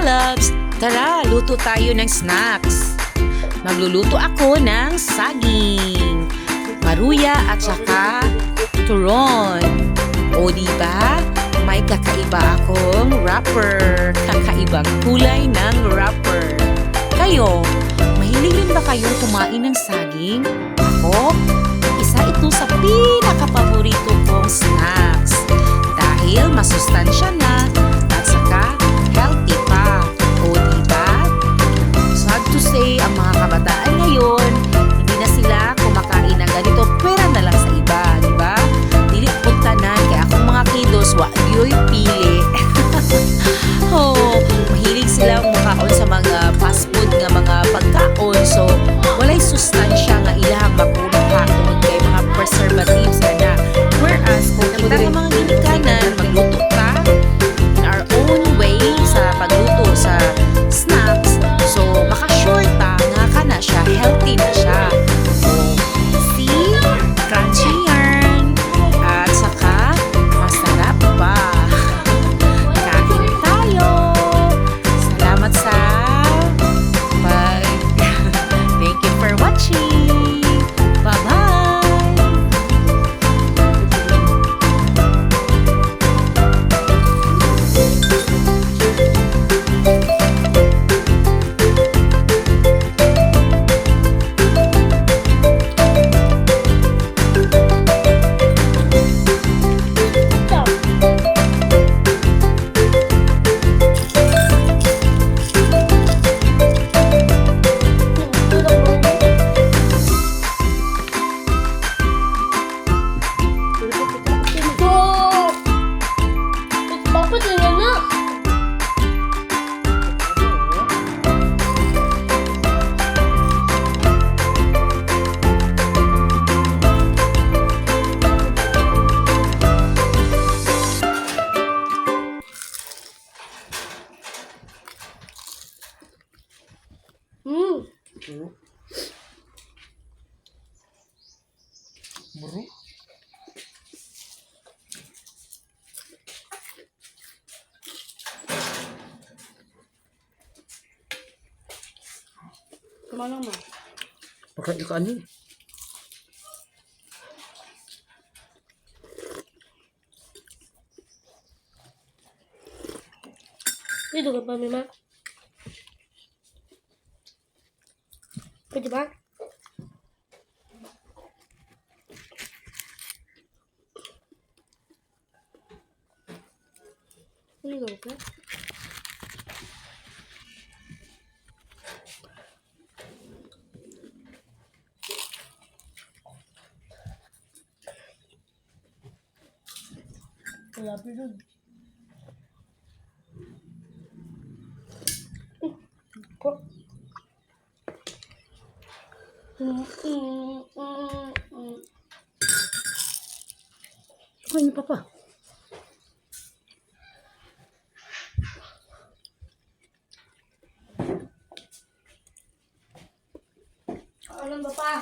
loves! Tara, luto tayo ng snacks. Magluluto ako ng saging, maruya at saka turon. O diba? May kakaiba akong wrapper. Kakaibang kulay ng wrapper. Kayo, mahilig rin ba kayong kumain ng saging? Ako, isa ito sa pinakapaborito kong snacks. Dahil masustansya na at saka healthy pa. O diba? Sad to say, ang mga kabataan ngayon, hindi na sila kumakain ng ganito, pwera na lang sa iba, diba? Dili puntanan, kaya akong mga kiddos, wa yo'y pili. Oh, mahilig silang makaon sa mga fast food nga mga pagkaon. So, walay sustansya nga ilang makuha tungod kay mga preservatives na. Whereas, kung kita nga mga ginikanan, magluto ka in our own way sa pagluto sa snacks. So, makasure ta nga ka na siya, healthy na siya. So, see? Crunchy yarn. At saka, masarap pa. Kain tayo. Salamat sa Thank you for watching. Bye-bye. Bro. Kemana mah? Pakai ikan ini. Ini juga apa memang? Pwede ba? Ini juga apa? Grabe yun. Kok? Apa ini papa? Ano ba pa?